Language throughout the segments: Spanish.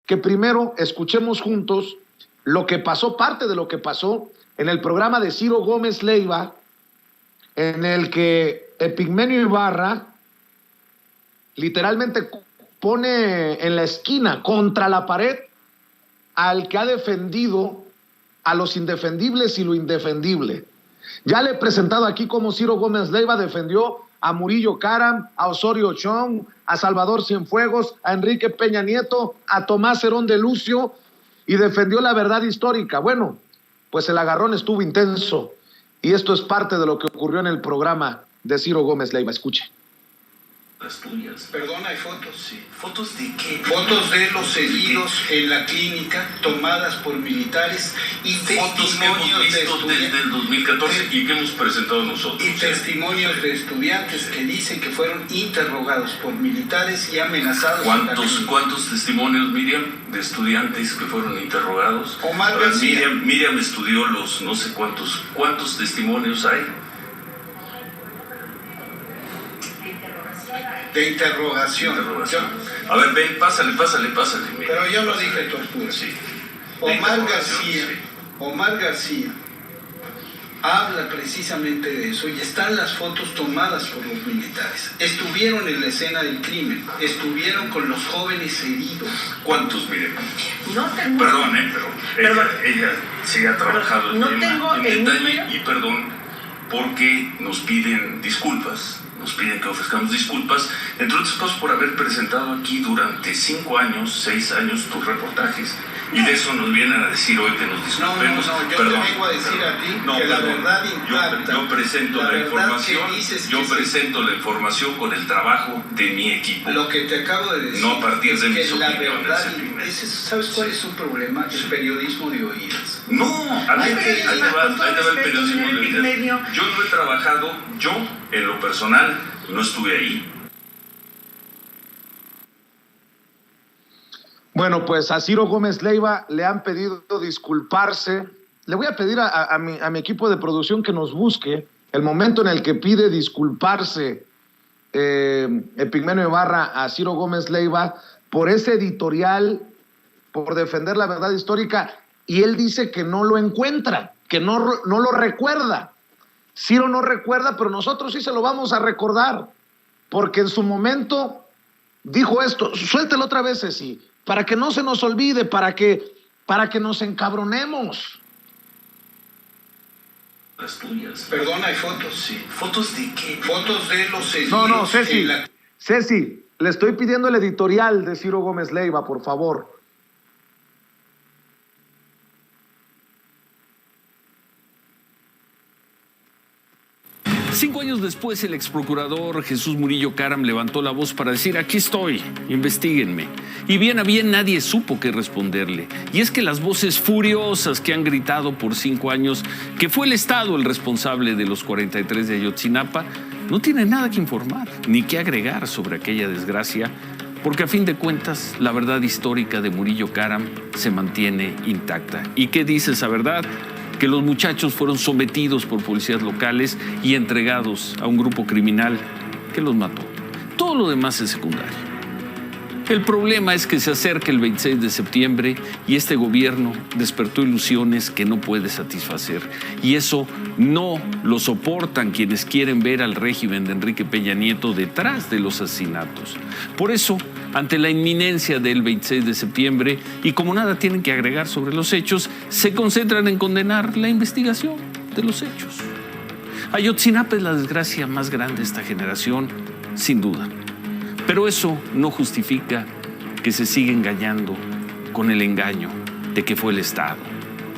que primero escuchemos juntos lo que pasó, parte de lo que pasó en el programa de Ciro Gómez Leiva, en el que Epigmenio Ibarra literalmente pone en la esquina, contra la pared, al que ha defendido a los indefendibles y lo indefendible. Ya le he presentado aquí cómo Ciro Gómez Leiva defendió a Murillo Karam, a Osorio Chong, a Salvador Cienfuegos, a Enrique Peña Nieto, a Tomás Herón de Lucio, y defendió la verdad histórica. Bueno, pues el agarrón estuvo intenso, y esto es parte de lo que ocurrió en el programa de Ciro Gómez Leiva. Escuche. Las tuyas. Perdón, hay fotos. Sí. ¿Fotos de qué? Fotos de los heridos en la clínica, tomadas por militares, y fotos que hemos visto desde el 2014 y que hemos presentado nosotros. Y testimonios de estudiantes que dicen que fueron interrogados por militares y amenazados. ¿Cuántos testimonios, Miriam, de estudiantes que fueron interrogados? Omar García. Miriam estudió los no sé cuántos testimonios hay. De interrogación. A ver, ven, pásale. Pero yo no dije tortura. Sí. Omar García habla precisamente de eso, y están las fotos tomadas por los militares. Estuvieron en la escena del crimen, estuvieron con los jóvenes heridos. ¿Cuántos, Miriam? No tengo. Perdón, pero ella sí ha trabajado no el tengo tema en el detalle, número. y perdón, porque nos piden disculpas. Nos piden que ofrezcamos disculpas, entre otras cosas por haber presentado aquí durante 5 años, 6 años tus reportajes. Y de eso nos vienen a decir hoy que nos disculpemos. Yo te vengo a decir a ti que la verdad impacta. Yo presento la información con el trabajo de mi equipo. Lo que te acabo de decir, no a partir de mis opiniones. ¿Sabes cuál es su problema? El periodismo de oídas. No, ahí te va el periodismo de oídas. Yo no he trabajado, en lo personal, no estuve ahí. Bueno, pues a Ciro Gómez Leiva le han pedido disculparse. Le voy a pedir a mi equipo de producción que nos busque el momento en el que pide disculparse Epigmenio Ibarra a Ciro Gómez Leiva por ese editorial, por defender la verdad histórica, y él dice que no lo encuentra, que no lo recuerda. Ciro no recuerda, pero nosotros sí se lo vamos a recordar, porque en su momento dijo esto. Suéltelo otra vez, Ceci, para que no se nos olvide, para que nos encabronemos. Las tuyas. Perdón, hay fotos. Sí. ¿Fotos de qué? Fotos de los heridos. No, Ceci, le estoy pidiendo el editorial de Ciro Gómez Leiva, por favor. Cinco años después, el exprocurador Jesús Murillo Karam levantó la voz para decir: aquí estoy, investíguenme. Y bien a bien nadie supo qué responderle. Y es que las voces furiosas que han gritado por 5 años que fue el Estado el responsable de los 43 de Ayotzinapa no tienen nada que informar ni que agregar sobre aquella desgracia, porque a fin de cuentas la verdad histórica de Murillo Karam se mantiene intacta. ¿Y qué dice esa verdad? Que los muchachos fueron sometidos por policías locales y entregados a un grupo criminal que los mató. Todo lo demás es secundario. El problema es que se acerca el 26 de septiembre y este gobierno despertó ilusiones que no puede satisfacer. Y eso no lo soportan quienes quieren ver al régimen de Enrique Peña Nieto detrás de los asesinatos. Por eso, ante la inminencia del 26 de septiembre, y como nada tienen que agregar sobre los hechos, se concentran en condenar la investigación de los hechos. Ayotzinapa es la desgracia más grande de esta generación, sin duda. Pero eso no justifica que se siga engañando con el engaño de que fue el Estado,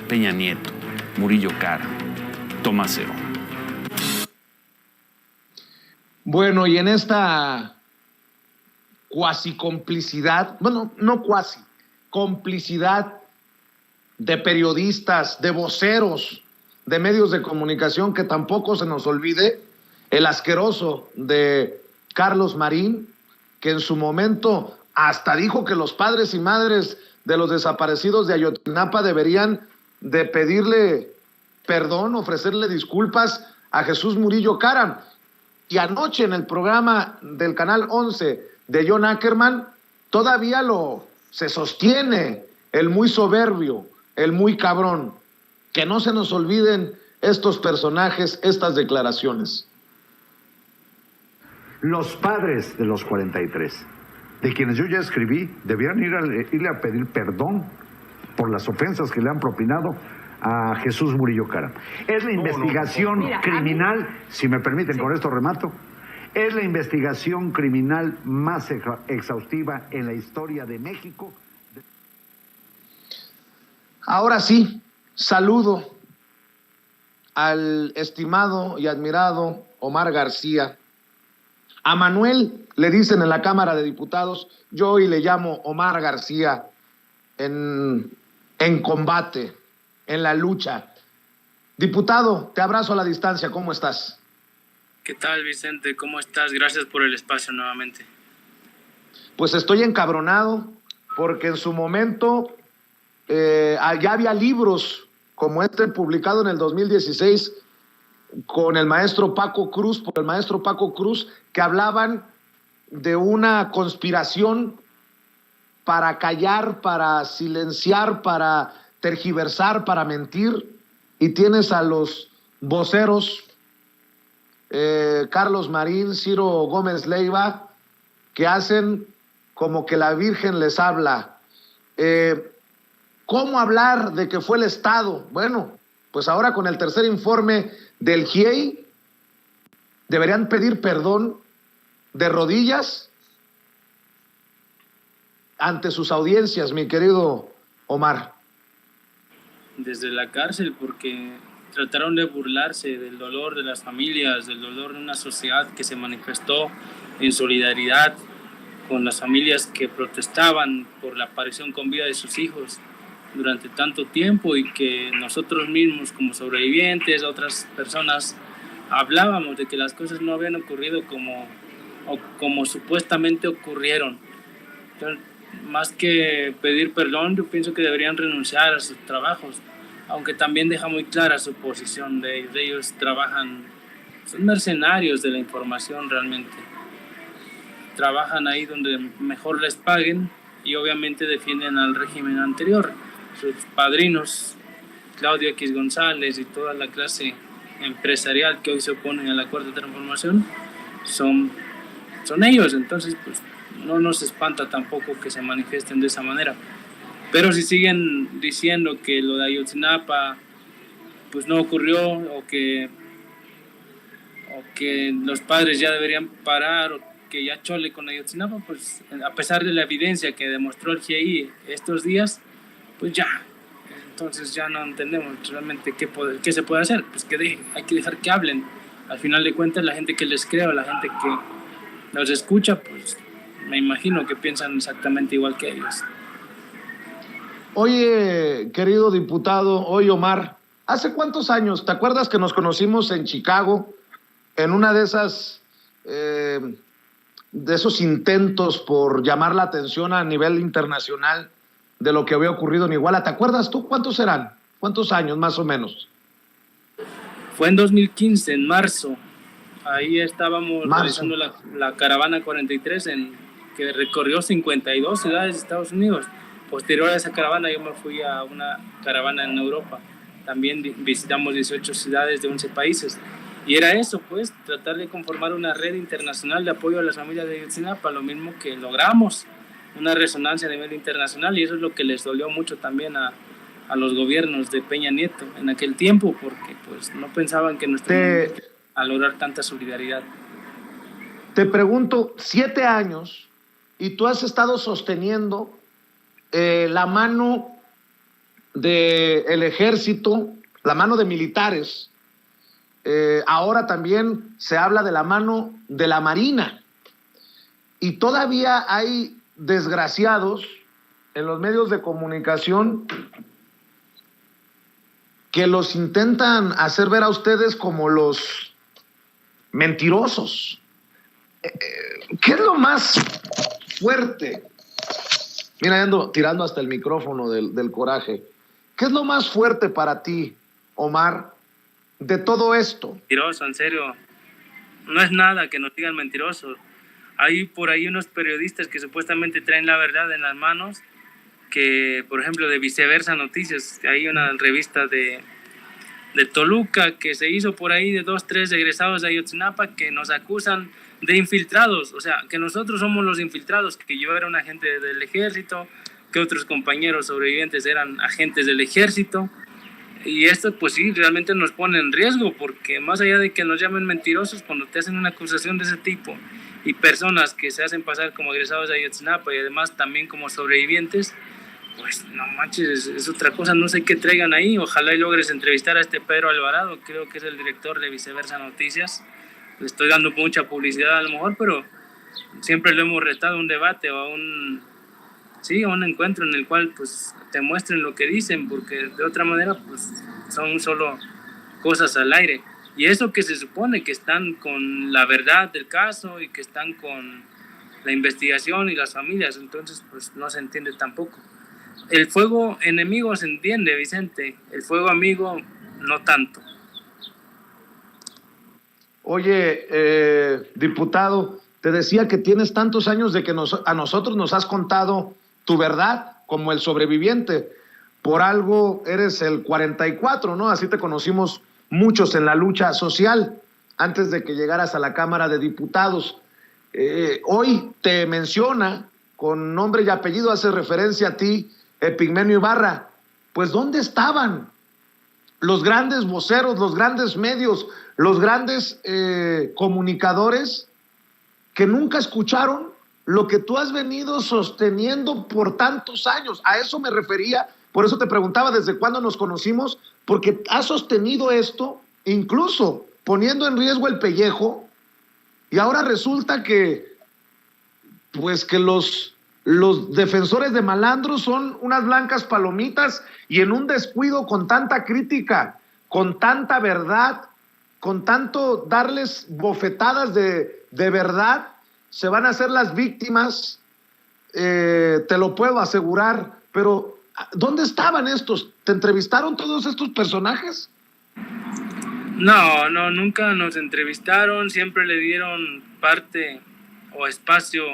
Peña Nieto, Murillo Karam, Tomás Herón. Bueno, y en esta cuasi complicidad, bueno, no cuasi, complicidad de periodistas, de voceros, de medios de comunicación, que tampoco se nos olvide el asqueroso de Carlos Marín, que en su momento hasta dijo que los padres y madres de los desaparecidos de Ayotzinapa deberían de pedirle perdón, ofrecerle disculpas a Jesús Murillo Karam. Y anoche en el programa del Canal 11 de John Ackerman todavía lo se sostiene el muy soberbio, el muy cabrón. Que no se nos olviden estos personajes, estas declaraciones. Los padres de los 43, de quienes yo ya escribí, debían irle a pedir perdón por las ofensas que le han propinado a Jesús Murillo Caram. Es la investigación criminal, si me permiten, con esto remato, es la investigación criminal más exhaustiva en la historia de México. Ahora sí, saludo al estimado y admirado Omar García. A Manuel le dicen en la Cámara de Diputados, yo hoy le llamo Omar García en combate, en la lucha. Diputado, te abrazo a la distancia, ¿cómo estás? ¿Qué tal, Vicente? ¿Cómo estás? Gracias por el espacio nuevamente. Pues estoy encabronado porque en su momento ya había libros como este publicado en el 2016 con el maestro Paco Cruz, que hablaban de una conspiración para callar, para silenciar, para tergiversar, para mentir, y tienes a los voceros Carlos Marín, Ciro Gómez Leiva, que hacen como que la Virgen les habla. ¿Cómo hablar de que fue el Estado? Bueno, pues ahora con el tercer informe del GIEI, deberían pedir perdón de rodillas ante sus audiencias, mi querido Omar. Desde la cárcel, porque trataron de burlarse del dolor de las familias, del dolor de una sociedad que se manifestó en solidaridad con las familias que protestaban por la aparición con vida de sus hijos durante tanto tiempo, y que nosotros mismos como sobrevivientes, otras personas, hablábamos de que las cosas no habían ocurrido como supuestamente ocurrieron. Entonces, más que pedir perdón, yo pienso que deberían renunciar a sus trabajos, aunque también deja muy clara su posición de ellos. Ellos trabajan, son mercenarios de la información realmente. Trabajan ahí donde mejor les paguen y obviamente defienden al régimen anterior. Sus padrinos, Claudio X González y toda la clase empresarial que hoy se oponen a la Cuarta Transformación, son ellos. Entonces, pues no nos espanta tampoco que se manifiesten de esa manera. Pero si siguen diciendo que lo de Ayotzinapa pues no ocurrió, o que los padres ya deberían parar, o que ya chole con Ayotzinapa, pues a pesar de la evidencia que demostró el GIEI estos días, pues ya, entonces ya no entendemos realmente qué se puede hacer. Pues hay que dejar que hablen. Al final de cuentas, la gente que les cree, o la gente que los escucha, pues me imagino que piensan exactamente igual que ellos. Oye, querido diputado, oye Omar, ¿hace cuántos años? ¿Te acuerdas que nos conocimos en Chicago en una de esas, de esos intentos por llamar la atención a nivel internacional de lo que había ocurrido en Iguala? ¿Te acuerdas tú cuántos eran? ¿Cuántos años más o menos? Fue en 2015, en marzo. Ahí estábamos realizando la caravana 43 que recorrió 52 ciudades de Estados Unidos. Posterior a esa caravana yo me fui a una caravana en Europa. También visitamos 18 ciudades de 11 países. Y era eso, pues, tratar de conformar una red internacional de apoyo a las familias de Ayotzinapa, lo mismo que logramos, una resonancia a nivel internacional, y eso es lo que les dolió mucho también a los gobiernos de Peña Nieto en aquel tiempo, porque pues no pensaban que nuestro mundo iba a lograr tanta solidaridad. Te pregunto, 7 años, y tú has estado sosteniendo la mano del ejército, la mano de militares. Ahora también se habla de la mano de la Marina. Y todavía hay desgraciados en los medios de comunicación que los intentan hacer ver a ustedes como los mentirosos. ¿Qué es lo más fuerte? Mira, ando tirando hasta el micrófono del coraje. ¿Qué es lo más fuerte para ti, Omar, de todo esto? Mentiroso, en serio. No es nada que nos digan mentirosos. Hay por ahí unos periodistas que supuestamente traen la verdad en las manos que, por ejemplo, de Viceversa Noticias, hay una revista de Toluca que se hizo por ahí de 2, 3 egresados de Ayotzinapa que nos acusan de infiltrados, o sea, que nosotros somos los infiltrados, que yo era un agente del ejército, que otros compañeros sobrevivientes eran agentes del ejército, y esto pues sí, realmente nos pone en riesgo, porque más allá de que nos llamen mentirosos, cuando te hacen una acusación de ese tipo, y personas que se hacen pasar como egresados de Ayotzinapa y además también como sobrevivientes, pues no manches, es otra cosa, no sé qué traigan ahí. Ojalá y logres entrevistar a este Pedro Alvarado, creo que es el director de Viceversa Noticias. Le estoy dando mucha publicidad a lo mejor, pero siempre lo hemos retado a un debate o a un encuentro en el cual pues te muestren lo que dicen, porque de otra manera pues son solo cosas al aire. Y eso que se supone que están con la verdad del caso y que están con la investigación y las familias, entonces pues no se entiende tampoco. El fuego enemigo se entiende, Vicente, el fuego amigo no tanto. Oye, diputado, te decía que tienes tantos años de que a nosotros nos has contado tu verdad como el sobreviviente. Por algo eres el 44, ¿no? Así te conocimos muchos en la lucha social antes de que llegaras a la Cámara de Diputados. Hoy te menciona con nombre y apellido, hace referencia a ti, Epigmenio Ibarra. Pues ¿dónde estaban los grandes voceros, los grandes medios, los grandes comunicadores que nunca escucharon lo que tú has venido sosteniendo por tantos años? A eso me refería, por eso te preguntaba desde cuándo nos conocimos, porque has sostenido esto, incluso poniendo en riesgo el pellejo, y ahora resulta que, pues que los defensores de malandros son unas blancas palomitas, y en un descuido con tanta crítica, con tanta verdad, con tanto darles bofetadas de verdad, se van a hacer las víctimas, te lo puedo asegurar. Pero ¿dónde estaban estos? ¿Te entrevistaron todos estos personajes? No, nunca nos entrevistaron, siempre le dieron parte o espacio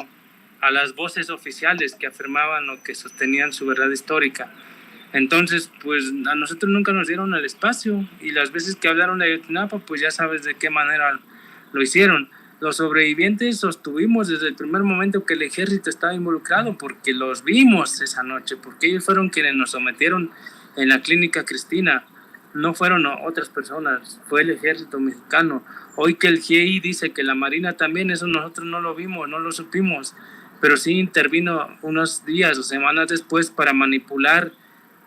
a las voces oficiales que afirmaban o que sostenían su verdad histórica. Entonces, pues a nosotros nunca nos dieron el espacio, y las veces que hablaron de Ayotzinapa, pues ya sabes de qué manera lo hicieron. Los sobrevivientes sostuvimos desde el primer momento que el ejército estaba involucrado, porque los vimos esa noche, porque ellos fueron quienes nos sometieron en la clínica Cristina, no fueron otras personas, fue el ejército mexicano. Hoy que el GIEI dice que la Marina también, eso nosotros no lo vimos, no lo supimos, pero sí intervino unos días o semanas después para manipular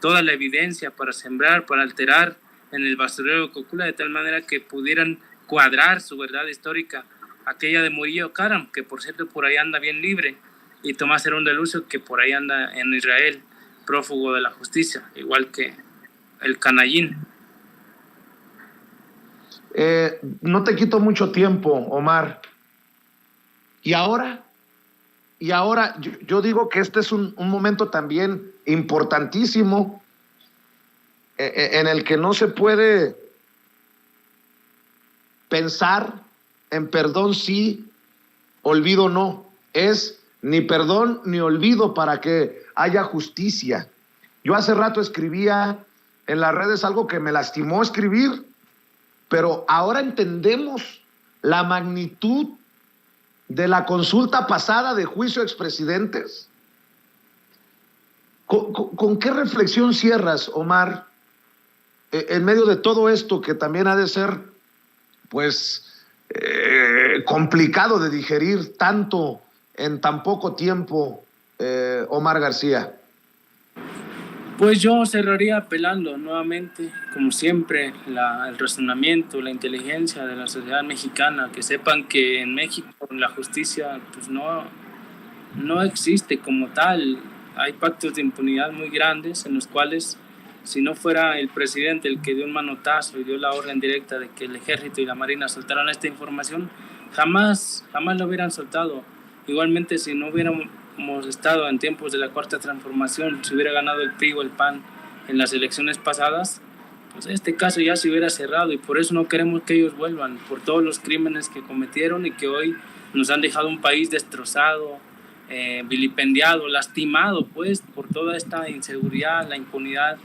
toda la evidencia, para sembrar, para alterar en el basurero de Cocula, de tal manera que pudieran cuadrar su verdad histórica, aquella de Murillo Karam, que por cierto por ahí anda bien libre, y Tomás Herón de Lucio, que por ahí anda en Israel, prófugo de la justicia, igual que el canallín. No te quito mucho tiempo, Omar. Y ahora yo digo que este es un momento también importantísimo, en el que no se puede pensar en perdón sí, olvido no. Es ni perdón ni olvido para que haya justicia. Yo hace rato escribía en las redes algo que me lastimó escribir, pero ahora entendemos la magnitud de la consulta pasada de juicio a expresidentes. ¿Con qué reflexión cierras, Omar, en medio de todo esto que también ha de ser, pues, complicado de digerir tanto en tan poco tiempo, Omar García? Pues yo cerraría apelando nuevamente, como siempre, el razonamiento, la inteligencia de la sociedad mexicana, que sepan que en México la justicia pues no existe como tal. Hay pactos de impunidad muy grandes en los cuales, si no fuera el presidente el que dio un manotazo y dio la orden directa de que el ejército y la marina soltaran esta información, jamás lo hubieran soltado. Igualmente, si no hubiéramos estado en tiempos de la Cuarta Transformación, si hubiera ganado el PRI o el PAN en las elecciones pasadas, pues este caso ya se hubiera cerrado, y por eso no queremos que ellos vuelvan, por todos los crímenes que cometieron y que hoy nos han dejado un país destrozado, vilipendiado, lastimado pues por toda esta inseguridad, la impunidad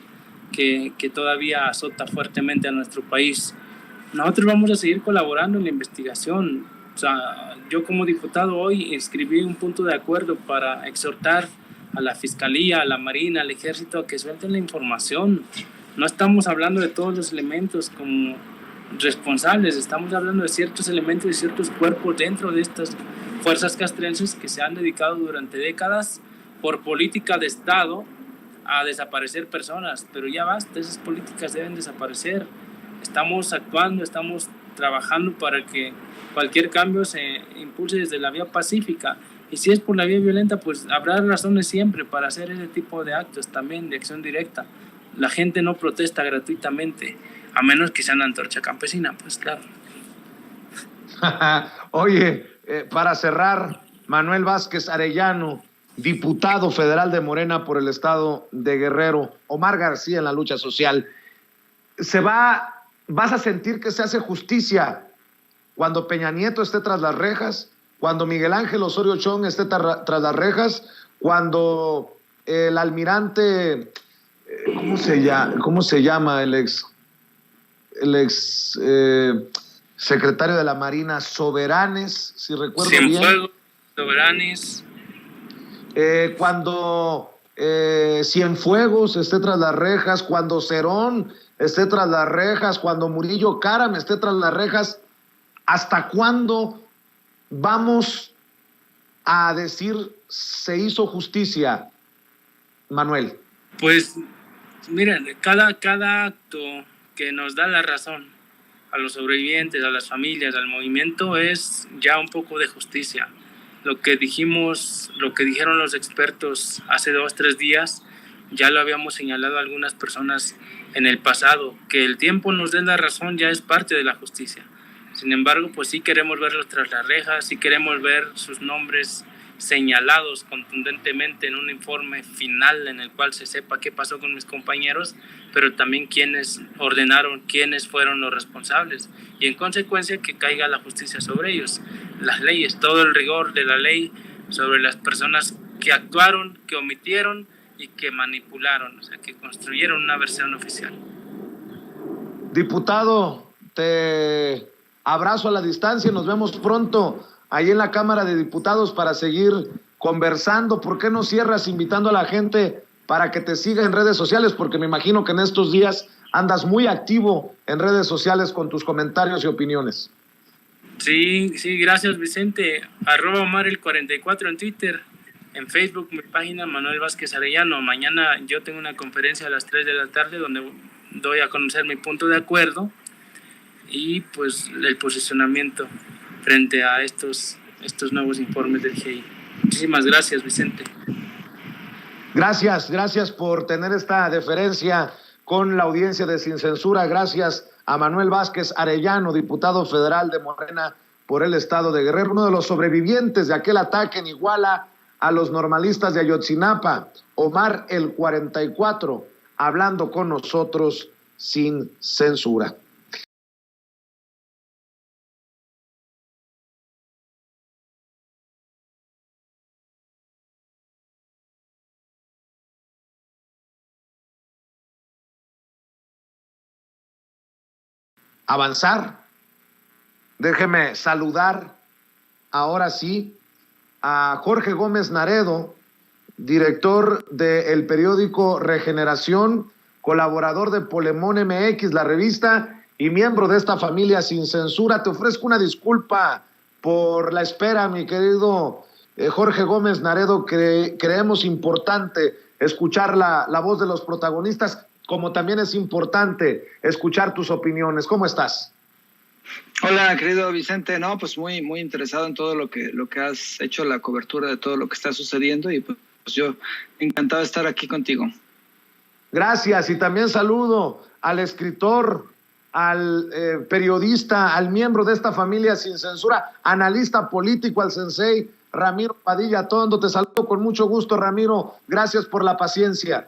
que todavía azota fuertemente a nuestro país. Nosotros vamos a seguir colaborando en la investigación. O sea, yo como diputado hoy escribí un punto de acuerdo para exhortar a la Fiscalía, a la Marina, al Ejército a que suelten la información. No estamos hablando de todos los elementos como responsables, estamos hablando de ciertos elementos y ciertos cuerpos dentro de estas fuerzas castrenses que se han dedicado durante décadas por política de Estado a desaparecer personas, pero ya basta, esas políticas deben desaparecer. Estamos actuando, estamos trabajando para que cualquier cambio se impulse desde la vía pacífica, y si es por la vía violenta, pues habrá razones siempre para hacer ese tipo de actos también de acción directa. La gente no protesta gratuitamente, a menos que sea una antorcha campesina, pues claro. Oye, para cerrar, Manuel Vázquez Arellano, diputado federal de Morena por el estado de Guerrero, Omar García en la lucha social, ¿vas a sentir que se hace justicia cuando Peña Nieto esté tras las rejas, cuando Miguel Ángel Osorio Chong esté tras las rejas, cuando el almirante, ¿cómo se llama el ex secretario de la Marina, Soberanes, si recuerdo bien? Cienfuegos, Soberanes. Cuando Cienfuegos esté tras las rejas, cuando Cerón esté tras las rejas, cuando Murillo Karam esté tras las rejas, ¿hasta cuándo vamos a decir se hizo justicia, Manuel? Pues miren, cada acto que nos da la razón a los sobrevivientes, a las familias, al movimiento, es ya un poco de justicia. Lo que dijeron los expertos hace 2-3 días, ya lo habíamos señalado a algunas personas en el pasado, que el tiempo nos dé la razón ya es parte de la justicia. Sin embargo, pues sí queremos verlos tras las rejas, sí queremos ver sus nombres señalados contundentemente en un informe final en el cual se sepa qué pasó con mis compañeros, pero también quiénes ordenaron, quiénes fueron los responsables, y en consecuencia que caiga la justicia sobre ellos. Las leyes, todo el rigor de la ley sobre las personas que actuaron, que omitieron y que manipularon, o sea, que construyeron una versión oficial. Diputado, te abrazo a la distancia y nos vemos pronto ahí en la Cámara de Diputados para seguir conversando. ¿Por qué no cierras invitando a la gente para que te siga en redes sociales? Porque me imagino que en estos días andas muy activo en redes sociales con tus comentarios y opiniones. Sí, gracias Vicente. @Omar el44 en Twitter. En Facebook mi página Manuel Vázquez Arellano. Mañana yo tengo una conferencia a las 3 de la tarde donde doy a conocer mi punto de acuerdo y pues el posicionamiento frente a estos nuevos informes del GIEI. Muchísimas gracias, Vicente. Gracias por tener esta deferencia con la audiencia de Sin Censura. Gracias a Manuel Vázquez Arellano, diputado federal de Morena por el estado de Guerrero, uno de los sobrevivientes de aquel ataque en Iguala a los normalistas de Ayotzinapa. Omar el 44, hablando con nosotros sin censura. Avanzar. Déjeme saludar ahora sí a Jorge Gómez Naredo, director del periódico Regeneración, colaborador de Polemón MX, la revista, y miembro de esta familia Sin Censura. Te ofrezco una disculpa por la espera, mi querido Jorge Gómez Naredo. Creemos importante escuchar la voz de los protagonistas, como también es importante escuchar tus opiniones. ¿Cómo estás? Hola, querido Vicente. No, pues muy interesado en todo lo que has hecho, la cobertura de todo lo que está sucediendo, y pues yo encantado de estar aquí contigo. Gracias, y también saludo al escritor, al periodista, al miembro de esta familia Sin Censura, analista político, al sensei Ramiro Padilla Tondo. Te saludo con mucho gusto, Ramiro. Gracias por la paciencia.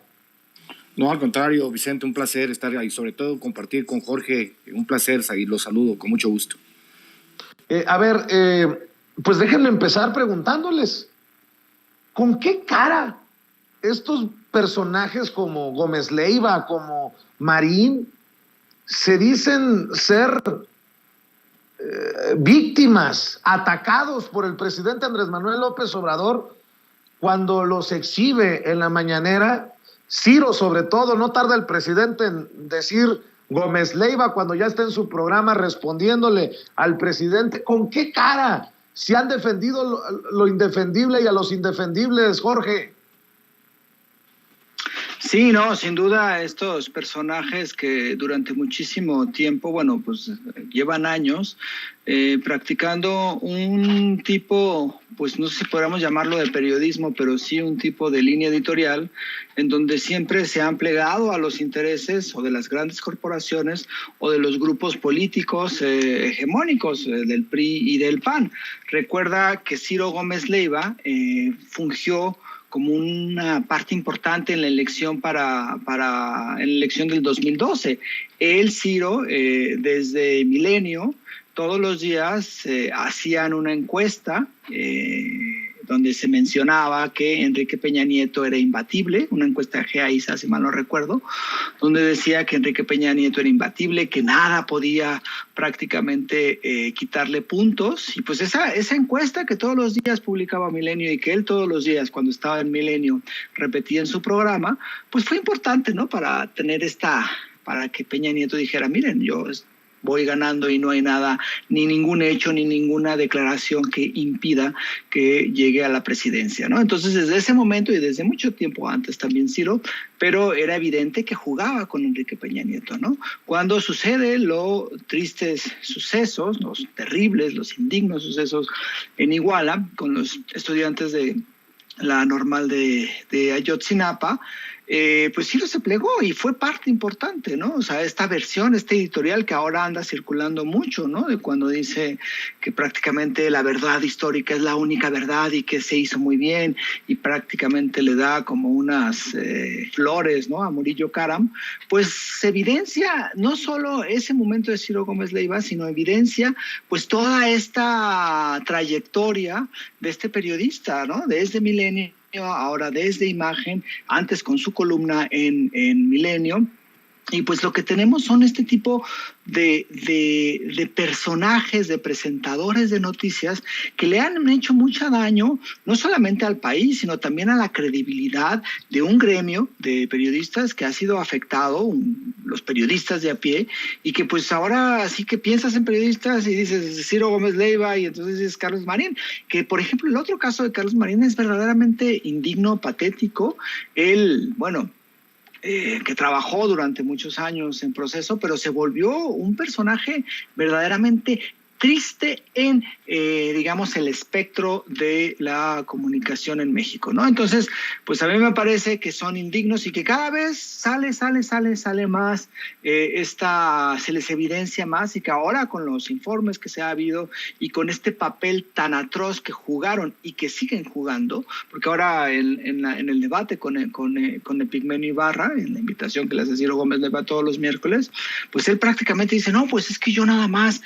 No, al contrario, Vicente, un placer estar ahí, sobre todo compartir con Jorge, un placer, y lo saludo con mucho gusto. Pues déjenme empezar preguntándoles, ¿con qué cara estos personajes como Gómez Leiva, como Marín, se dicen ser víctimas, atacados por el presidente Andrés Manuel López Obrador cuando los exhibe en la mañanera? Ciro, sobre todo, no tarda el presidente en decir Gómez Leiva cuando ya está en su programa respondiéndole al presidente. ¿Con qué cara se han defendido lo indefendible y a los indefendibles, Jorge? Sí, no, sin duda estos personajes que durante muchísimo tiempo, bueno, pues llevan años practicando un tipo, pues no sé si podríamos llamarlo de periodismo, pero sí un tipo de línea editorial en donde siempre se han plegado a los intereses o de las grandes corporaciones o de los grupos políticos hegemónicos del PRI y del PAN. Recuerda que Ciro Gómez Leiva fungió como una parte importante en la elección en la elección del 2012. Él, Ciro, desde Milenio, todos los días hacían una encuesta donde se mencionaba que Enrique Peña Nieto era imbatible, una encuesta de GAISA, si mal no recuerdo, donde decía que Enrique Peña Nieto era imbatible, que nada podía prácticamente quitarle puntos. Y pues esa encuesta que todos los días publicaba Milenio y que él todos los días, cuando estaba en Milenio, repetía en su programa, pues fue importante, ¿no? Para que Peña Nieto dijera, miren, yo voy ganando y no hay nada, ni ningún hecho, ni ninguna declaración que impida que llegue a la presidencia, ¿no? Entonces, desde ese momento y desde mucho tiempo antes también Ciro, pero era evidente que jugaba con Enrique Peña Nieto, ¿no? Cuando sucede los tristes sucesos, los terribles, los indignos sucesos en Iguala, con los estudiantes de la normal de Ayotzinapa, pues Ciro se plegó y fue parte importante, ¿no? O sea, esta versión, este editorial que ahora anda circulando mucho, ¿no? De cuando dice que prácticamente la verdad histórica es la única verdad y que se hizo muy bien y prácticamente le da como unas flores, ¿no? A Murillo Karam, pues se evidencia no solo ese momento de Ciro Gómez Leiva, sino evidencia pues toda esta trayectoria de este periodista, ¿no? Desde Milenio, ahora desde Imagen, antes con su columna en Milenio. Y pues lo que tenemos son este tipo de personajes, de presentadores de noticias que le han hecho mucho daño, no solamente al país, sino también a la credibilidad de un gremio de periodistas que ha sido afectado, los periodistas de a pie, y que pues ahora sí que piensas en periodistas y dices Ciro Gómez Leiva y entonces dices Carlos Marín, que por ejemplo el otro caso de Carlos Marín es verdaderamente indigno, patético. Él, bueno, que trabajó durante muchos años en Proceso, pero se volvió un personaje verdaderamente triste en, digamos, el espectro de la comunicación en México, ¿no? Entonces, pues a mí me parece que son indignos y que cada vez sale más, se les evidencia más, y que ahora con los informes que se ha habido y con este papel tan atroz que jugaron y que siguen jugando, porque ahora en el debate con Epigmenio Ibarra, en la invitación que le hace Ciro Gómez Leiva todos los miércoles, pues él prácticamente dice, no, pues es que yo nada más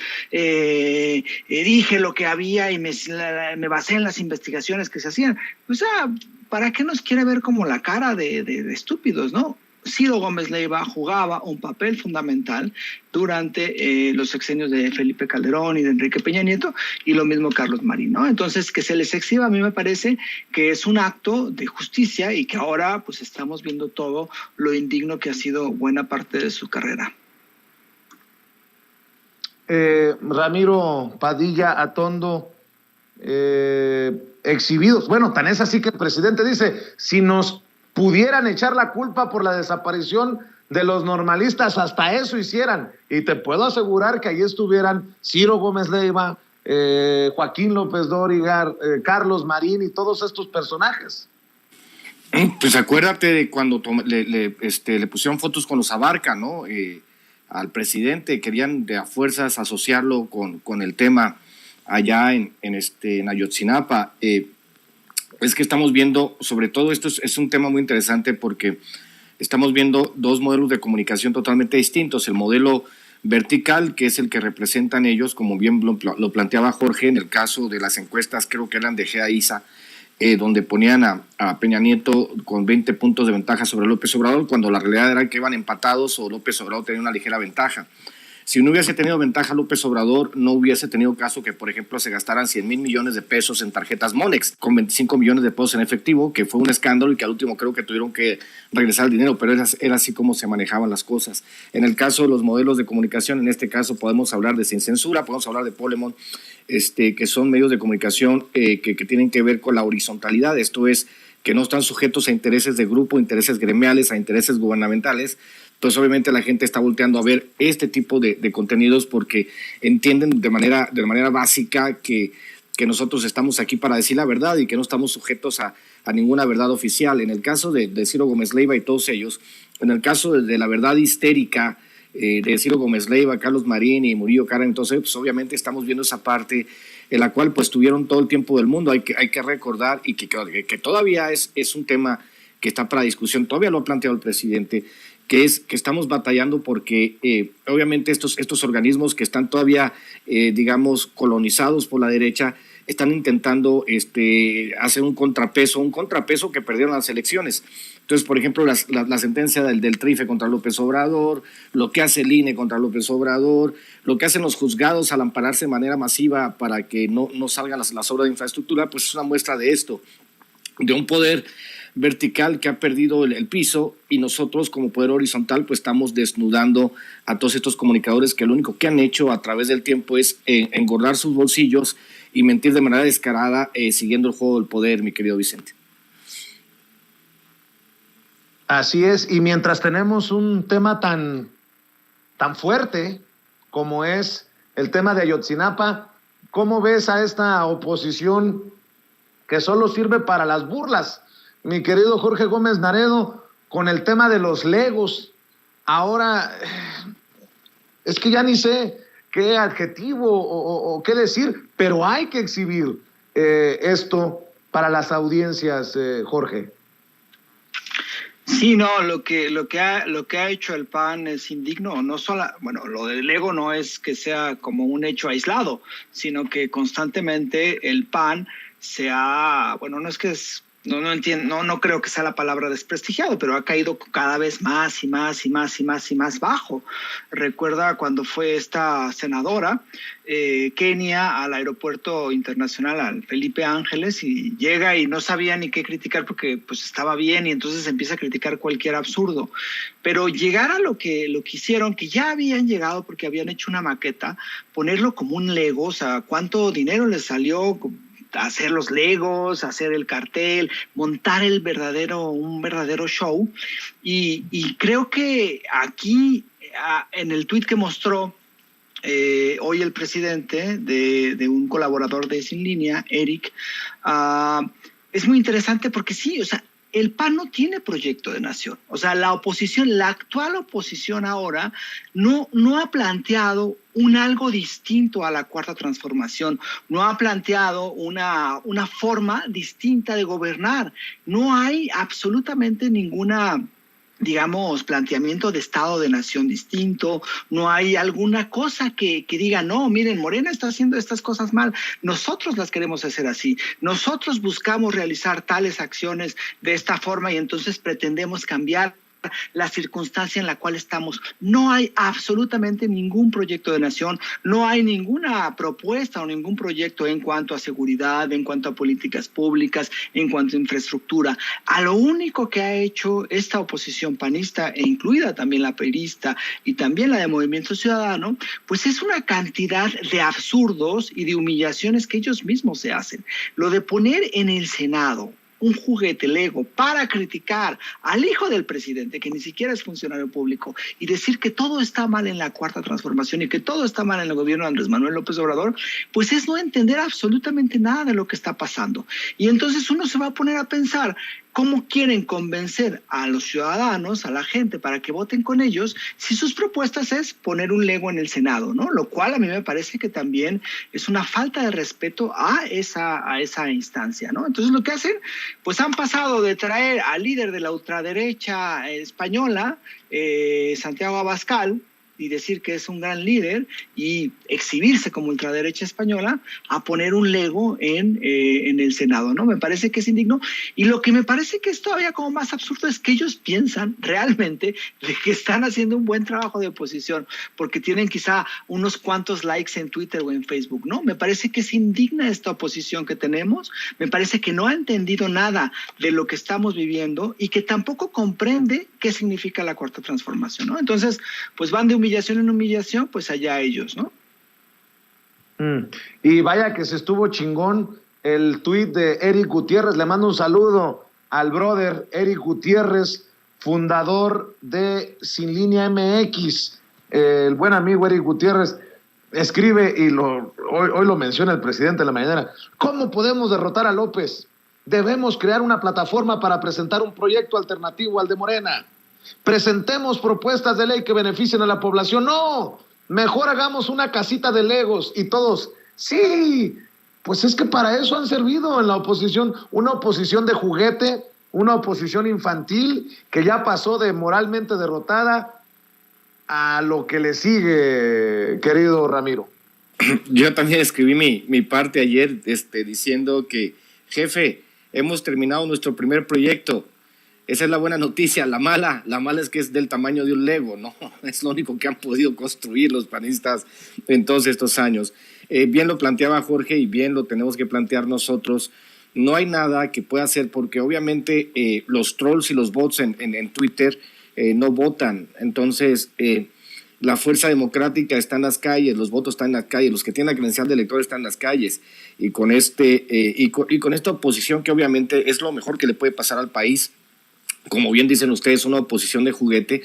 dije lo que había y me basé en las investigaciones que se hacían. O sea, ¿para qué nos quiere ver como la cara de estúpidos, no? Ciro Gómez Leiva jugaba un papel fundamental durante los sexenios de Felipe Calderón y de Enrique Peña Nieto, y lo mismo Carlos Marín, ¿no? Entonces, que se les exhiba a mí me parece que es un acto de justicia y que ahora pues estamos viendo todo lo indigno que ha sido buena parte de su carrera. Ramiro Padilla Atondo, exhibidos. Bueno, tan es así que el presidente dice, si nos pudieran echar la culpa por la desaparición de los normalistas, hasta eso hicieran. Y te puedo asegurar que ahí estuvieran Ciro Gómez Leiva, Joaquín López Dóriga, Carlos Marín y todos estos personajes. Pues acuérdate de cuando le pusieron fotos con los Abarca, ¿no? Al presidente, querían de a fuerzas asociarlo con el tema allá en Ayotzinapa. Es que estamos viendo, sobre todo esto es un tema muy interesante porque estamos viendo dos modelos de comunicación totalmente distintos. El modelo vertical, que es el que representan ellos, como bien lo planteaba Jorge, en el caso de las encuestas creo que eran de GAISA, donde ponían a Peña Nieto con 20 puntos de ventaja sobre López Obrador, cuando la realidad era que iban empatados o López Obrador tenía una ligera ventaja. Si no hubiese tenido ventaja López Obrador, no hubiese tenido caso que, por ejemplo, se gastaran 100,000 millones de pesos en tarjetas Monex, con 25 millones de pesos en efectivo, que fue un escándalo y que al último creo que tuvieron que regresar el dinero, pero era así como se manejaban las cosas. En el caso de los modelos de comunicación, en este caso podemos hablar de Sin Censura, podemos hablar de Polemon, que son medios de comunicación que tienen que ver con la horizontalidad, esto es, que no están sujetos a intereses de grupo, intereses gremiales, a intereses gubernamentales. Entonces, obviamente, la gente está volteando a ver este tipo de contenidos porque entienden de manera básica que nosotros estamos aquí para decir la verdad y que no estamos sujetos a ninguna verdad oficial. En el caso de Ciro Gómez Leiva y todos ellos, en el caso de la verdad histérica de Ciro Gómez Leiva, Carlos Marín y Murillo Karam, entonces, pues, obviamente estamos viendo esa parte en la cual pues tuvieron todo el tiempo del mundo. Hay que recordar y que todavía es un tema que está para discusión, todavía lo ha planteado el presidente, que es que estamos batallando porque obviamente estos organismos que están todavía, digamos, colonizados por la derecha, están intentando hacer un contrapeso que perdieron las elecciones. Entonces, por ejemplo, la sentencia del TRIFE contra López Obrador, lo que hace el INE contra López Obrador, lo que hacen los juzgados al ampararse de manera masiva para que no salgan las obras de infraestructura, pues es una muestra de esto, de un poder vertical que ha perdido el piso, y nosotros como poder horizontal pues estamos desnudando a todos estos comunicadores que lo único que han hecho a través del tiempo es engordar sus bolsillos y mentir de manera descarada, siguiendo el juego del poder, mi querido Vicente. Así es, y mientras tenemos un tema tan fuerte como es el tema de Ayotzinapa, ¿cómo ves a esta oposición que solo sirve para las burlas? Mi querido Jorge Gómez Naredo, con el tema de los legos, ahora es que ya ni sé qué adjetivo o qué decir, pero hay que exhibir esto para las audiencias, Jorge. Sí, no, lo que ha hecho el PAN es indigno. No solo, bueno, lo del Lego no es que sea como un hecho aislado, sino que constantemente el PAN se ha, bueno, no es que es, no entiendo, no creo que sea la palabra desprestigiado, pero ha caído cada vez más y más bajo. Recuerda cuando fue esta senadora Kenia al aeropuerto internacional, al Felipe Ángeles, y llega y no sabía ni qué criticar porque pues estaba bien, y entonces empieza a criticar cualquier absurdo. Pero llegar a lo que hicieron, que ya habían llegado porque habían hecho una maqueta, ponerlo como un Lego, o sea, ¿cuánto dinero les salió hacer los legos, hacer el cartel, montar un verdadero show? Y creo que aquí, en el tuit que mostró hoy el presidente de un colaborador de Sin Línea, Eric, es muy interesante porque sí, o sea, el PAN no tiene proyecto de nación. O sea, la oposición, la actual oposición ahora, no ha planteado algo distinto a la Cuarta Transformación, no ha planteado una forma distinta de gobernar. No hay absolutamente ninguna, digamos, planteamiento de Estado de Nación distinto, no hay alguna cosa que diga, no, miren, Morena está haciendo estas cosas mal, nosotros las queremos hacer así, nosotros buscamos realizar tales acciones de esta forma y entonces pretendemos cambiar la circunstancia en la cual estamos. No hay absolutamente ningún proyecto de nación, no hay ninguna propuesta o ningún proyecto en cuanto a seguridad, en cuanto a políticas públicas, en cuanto a infraestructura. A lo único que ha hecho esta oposición panista, e incluida también la perista y también la de Movimiento Ciudadano, pues es una cantidad de absurdos y de humillaciones que ellos mismos se hacen. Lo de poner en el Senado un juguete Lego para criticar al hijo del presidente, que ni siquiera es funcionario público, y decir que todo está mal en la Cuarta Transformación y que todo está mal en el gobierno de Andrés Manuel López Obrador, pues es no entender absolutamente nada de lo que está pasando. Y entonces uno se va a poner a pensar cómo quieren convencer a los ciudadanos, a la gente, para que voten con ellos, si sus propuestas es poner un Lego en el Senado, ¿no? Lo cual a mí me parece que también es una falta de respeto a esa instancia, ¿no? Entonces lo que hacen, pues han pasado de traer al líder de la ultraderecha española, Santiago Abascal, y decir que es un gran líder y exhibirse como ultraderecha española a poner un Lego en el Senado, ¿no? Me parece que es indigno. Y lo que me parece que es todavía como más absurdo es que ellos piensan realmente de que están haciendo un buen trabajo de oposición porque tienen quizá unos cuantos likes en Twitter o en Facebook, ¿no? Me parece que es indigna esta oposición que tenemos, me parece que no ha entendido nada de lo que estamos viviendo y que tampoco comprende qué significa la Cuarta Transformación, ¿no? Entonces, pues van de humillación en humillación, pues allá ellos, ¿no? Y vaya que se estuvo chingón el tuit de Eric Gutiérrez. Le mando un saludo al brother Eric Gutiérrez, fundador de Sin Línea MX. El buen amigo Eric Gutiérrez escribe, y hoy lo menciona el presidente en la mañana: ¿cómo podemos derrotar a López? Debemos crear una plataforma para presentar un proyecto alternativo al de Morena. Presentemos propuestas de ley que beneficien a la población. No, mejor hagamos una casita de Legos. Y todos, sí, pues es que para eso han servido en la oposición, una oposición de juguete, una oposición infantil que ya pasó de moralmente derrotada a lo que le sigue, querido Ramiro. Yo también escribí mi parte ayer diciendo que, jefe, hemos terminado nuestro primer proyecto. Esa es la buena noticia. La mala es que es del tamaño de un Lego, ¿no? Es lo único que han podido construir los panistas en todos estos años. Bien lo planteaba Jorge y bien lo tenemos que plantear nosotros. No hay nada que pueda hacer porque obviamente los trolls y los bots en Twitter no votan. Entonces, la fuerza democrática está en las calles, los votos están en las calles, los que tienen la credencial de elector están en las calles. Y con esta oposición que obviamente es lo mejor que le puede pasar al país, como bien dicen ustedes, una oposición de juguete,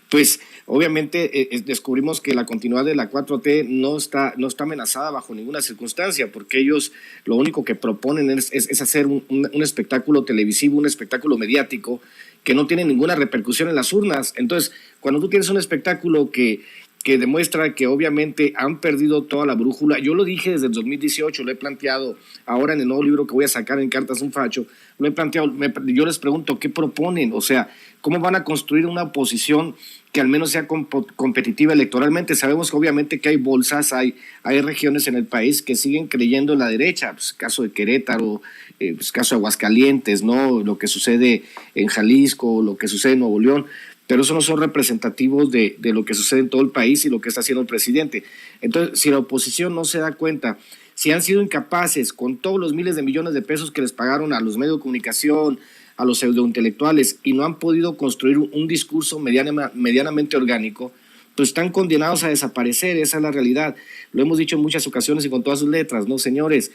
pues obviamente descubrimos que la continuidad de la 4T no está amenazada bajo ninguna circunstancia, porque ellos lo único que proponen es hacer un espectáculo televisivo, un espectáculo mediático que no tiene ninguna repercusión en las urnas. Entonces, cuando tú tienes un espectáculo que demuestra que obviamente han perdido toda la brújula. Yo lo dije desde el 2018, lo he planteado ahora en el nuevo libro que voy a sacar en Cartas un Facho, lo he planteado, yo les pregunto, ¿qué proponen? O sea, ¿cómo van a construir una oposición que al menos sea competitiva electoralmente? Sabemos que obviamente que hay bolsas, hay regiones en el país que siguen creyendo en la derecha, pues caso de Querétaro, pues caso de Aguascalientes, ¿no? Lo que sucede en Jalisco, lo que sucede en Nuevo León, pero eso no son representativos de lo que sucede en todo el país y lo que está haciendo el presidente. Entonces, si la oposición no se da cuenta, si han sido incapaces con todos los miles de millones de pesos que les pagaron a los medios de comunicación, a los pseudointelectuales, y no han podido construir un discurso medianamente orgánico, pues están condenados a desaparecer. Esa es la realidad. Lo hemos dicho en muchas ocasiones y con todas sus letras, ¿no, señores?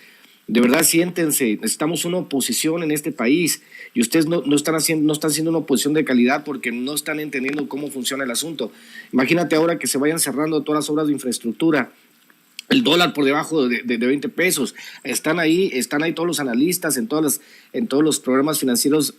De verdad, siéntense, necesitamos una oposición en este país y ustedes no están haciendo una oposición de calidad porque no están entendiendo cómo funciona el asunto. Imagínate ahora que se vayan cerrando todas las obras de infraestructura, el dólar por debajo de 20 pesos, están ahí todos los analistas en todos los programas financieros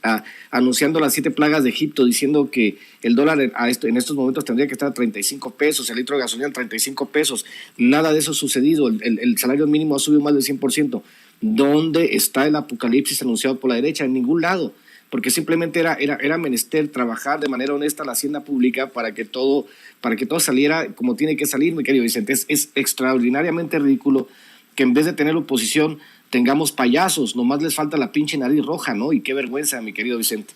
anunciando las 7 plagas de Egipto, diciendo que el dólar en estos momentos tendría que estar a 35 pesos, el litro de gasolina a 35 pesos, nada de eso ha sucedido, el salario mínimo ha subido más del 100%. ¿Dónde está el apocalipsis anunciado por la derecha? En ningún lado, porque simplemente era menester trabajar de manera honesta la hacienda pública para que todo saliera como tiene que salir, mi querido Vicente. Es extraordinariamente ridículo que en vez de tener oposición tengamos payasos, nomás les falta la pinche nariz roja, ¿no? Y qué vergüenza, mi querido Vicente.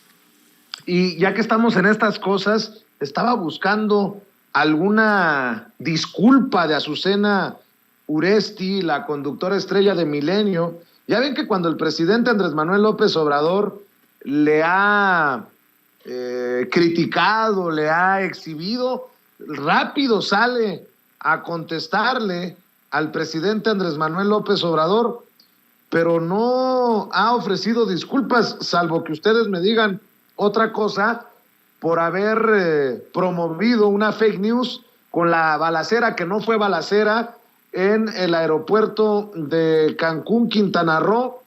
Y ya que estamos en estas cosas, estaba buscando alguna disculpa de Azucena Uresti, la conductora estrella de Milenio. Ya ven que cuando el presidente Andrés Manuel López Obrador le ha criticado, le ha exhibido, rápido sale a contestarle al presidente Andrés Manuel López Obrador, pero no ha ofrecido disculpas, salvo que ustedes me digan otra cosa, por haber promovido una fake news con la balacera que no fue balacera en el aeropuerto de Cancún, Quintana Roo,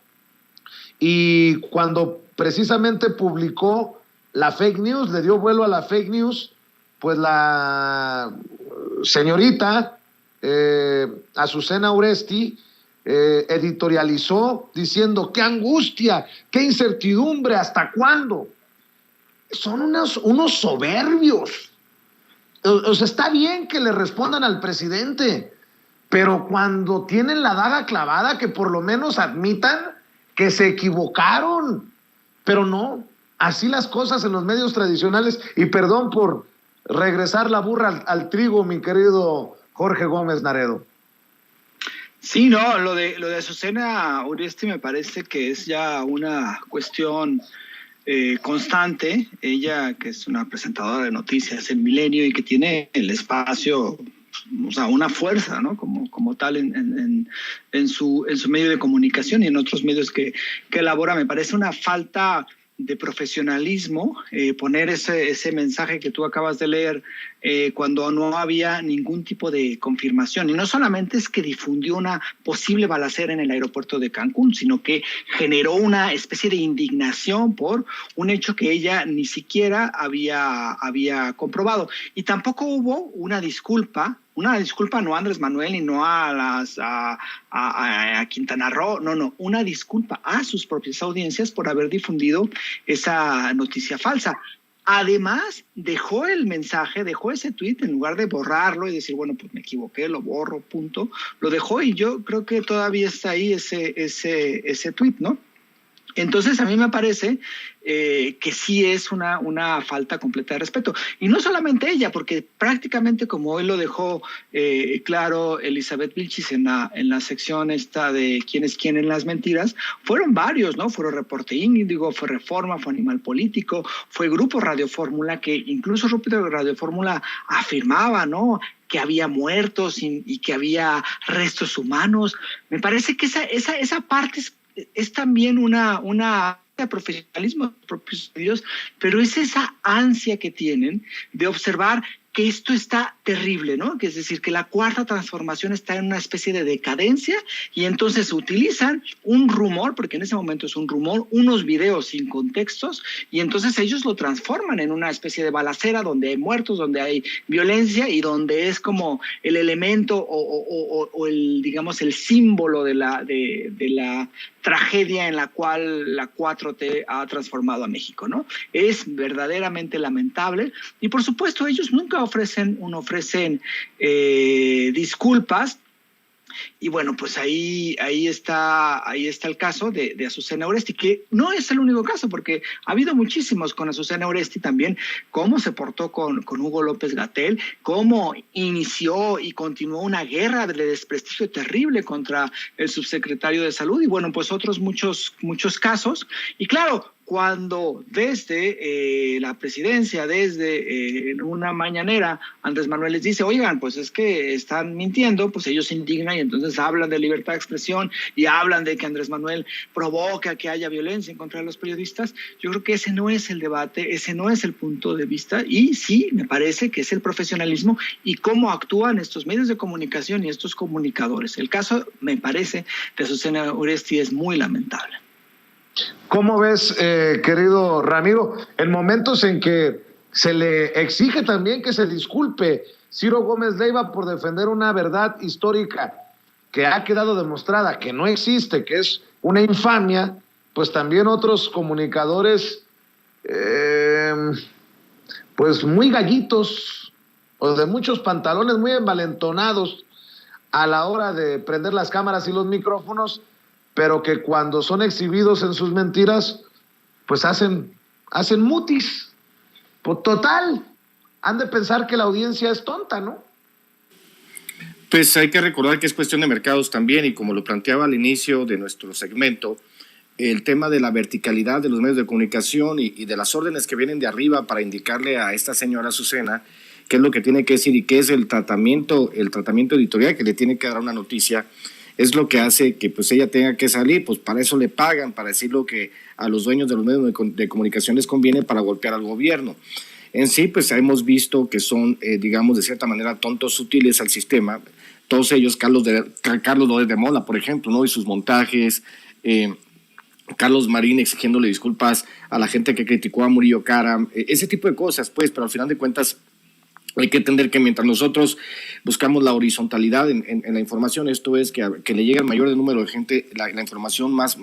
y cuando precisamente publicó la fake news, le dio vuelo a la fake news, pues la señorita Azucena Uresti editorializó diciendo: ¡qué angustia, qué incertidumbre, hasta cuándo! Son unos soberbios, O sea, está bien que le respondan al presidente, pero cuando tienen la daga clavada, que por lo menos admitan que se equivocaron. Pero no, así las cosas en los medios tradicionales. Y perdón por regresar la burra al trigo, mi querido Jorge Gómez Naredo. Sí, no, lo de Azucena Uresti me parece que es ya una cuestión constante. Ella, que es una presentadora de noticias en Milenio y que tiene el espacio, o sea, una fuerza, ¿no? Como tal en su medio de comunicación y en otros medios que elabora, me parece una falta de profesionalismo poner ese mensaje que tú acabas de leer cuando no había ningún tipo de confirmación. Y no solamente es que difundió una posible balacera en el aeropuerto de Cancún, sino que generó una especie de indignación por un hecho que ella ni siquiera había comprobado. Y tampoco hubo una disculpa no a Andrés Manuel y no a Quintana Roo, no, una disculpa a sus propias audiencias por haber difundido esa noticia falsa. Además, dejó el mensaje, dejó ese tuit, en lugar de borrarlo y decir, bueno, pues me equivoqué, lo borro, punto, lo dejó y yo creo que todavía está ahí ese tuit, ¿no? Entonces, a mí me parece que sí es una falta completa de respeto. Y no solamente ella, porque prácticamente como hoy lo dejó claro Elizabeth Vilchis en la sección esta de quién es quién en las mentiras, fueron varios, ¿no? Fueron Reporte Índigo, fue Reforma, fue Animal Político, fue Grupo Radio Fórmula, que incluso Grupo Radio Fórmula afirmaba, ¿no?, que había muertos y que había restos humanos. Me parece que esa parte es también una profesionalismo propios de Dios, pero es esa ansia que tienen de observar que esto está terrible, ¿no? Que es decir, que la cuarta transformación está en una especie de decadencia y entonces utilizan un rumor, porque en ese momento es un rumor, unos videos sin contextos y entonces ellos lo transforman en una especie de balacera donde hay muertos, donde hay violencia y donde es como el elemento o el, digamos, el símbolo de la tragedia en la cual la 4T ha transformado a México, ¿no? Es verdaderamente lamentable y por supuesto ellos nunca ofrecen disculpas. Y bueno, pues ahí está el caso de Azucena Uresti, que no es el único caso, porque ha habido muchísimos con Azucena Uresti también, cómo se portó con Hugo López-Gatell, cómo inició y continuó una guerra de desprestigio terrible contra el subsecretario de Salud, y bueno, pues otros muchos casos. Y claro, cuando desde la presidencia, desde una mañanera, Andrés Manuel les dice, oigan, pues es que están mintiendo, pues ellos se indignan y entonces hablan de libertad de expresión y hablan de que Andrés Manuel provoca que haya violencia en contra de los periodistas. Yo creo que ese no es el debate, ese no es el punto de vista y sí, me parece que es el profesionalismo y cómo actúan estos medios de comunicación y estos comunicadores. El caso, me parece, de Azucena Uresti es muy lamentable. ¿Cómo ves, querido Ramiro, en momentos en que se le exige también que se disculpe Ciro Gómez Leiva por defender una verdad histórica que ha quedado demostrada que no existe, que es una infamia, pues también otros comunicadores pues muy gallitos o de muchos pantalones muy envalentonados a la hora de prender las cámaras y los micrófonos, pero que cuando son exhibidos en sus mentiras, pues hacen mutis. Pues total, han de pensar que la audiencia es tonta, ¿no? Pues hay que recordar que es cuestión de mercados también, y como lo planteaba al inicio de nuestro segmento, el tema de la verticalidad de los medios de comunicación y de las órdenes que vienen de arriba para indicarle a esta señora Azucena qué es lo que tiene que decir y qué es el tratamiento editorial que le tiene que dar una noticia, es lo que hace que pues ella tenga que salir. Pues para eso le pagan, para decir lo que a los dueños de los medios de comunicación les conviene para golpear al gobierno. En sí, pues hemos visto que son, digamos, de cierta manera tontos sutiles al sistema. Todos ellos, Carlos Loret de Mola, por ejemplo, ¿no? Y sus montajes, Carlos Marín exigiéndole disculpas a la gente que criticó a Murillo Karam, ese tipo de cosas, pues, pero al final de cuentas hay que entender que mientras nosotros buscamos la horizontalidad en la información, esto es que le llegue al mayor número de gente la información más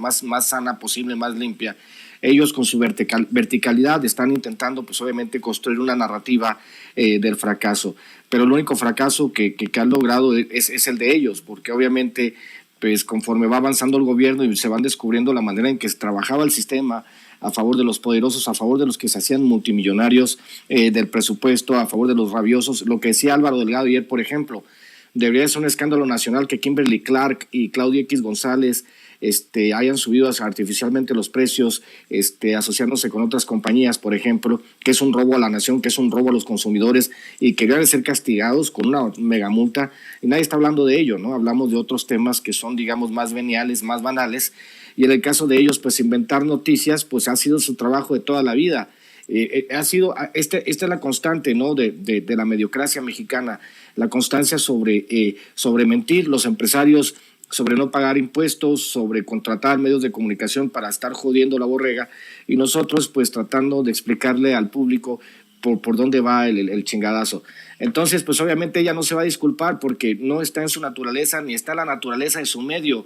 sana posible, más limpia, ellos con su verticalidad están intentando pues obviamente construir una narrativa del fracaso, pero el único fracaso que han logrado es el de ellos, porque obviamente pues conforme va avanzando el gobierno y se van descubriendo la manera en que trabajaba el sistema a favor de los poderosos, a favor de los que se hacían multimillonarios del presupuesto, a favor de los rabiosos, lo que decía Álvaro Delgado ayer, por ejemplo, debería ser un escándalo nacional que Kimberly Clark y Claudia X González hayan subido artificialmente los precios, asociándose con otras compañías, por ejemplo, que es un robo a la nación, que es un robo a los consumidores y que deben ser castigados con una megamulta, y nadie está hablando de ello, ¿no? Hablamos de otros temas que son, digamos, más veniales, más banales, y en el caso de ellos, pues inventar noticias, pues ha sido su trabajo de toda la vida. Esta es la constante, ¿no? de la mediocracia mexicana, la constancia sobre mentir, los empresarios sobre no pagar impuestos, sobre contratar medios de comunicación para estar jodiendo la borrega, y nosotros pues tratando de explicarle al público por dónde va el chingadazo. Entonces pues obviamente ella no se va a disculpar porque no está en su naturaleza, ni está en la naturaleza de su medio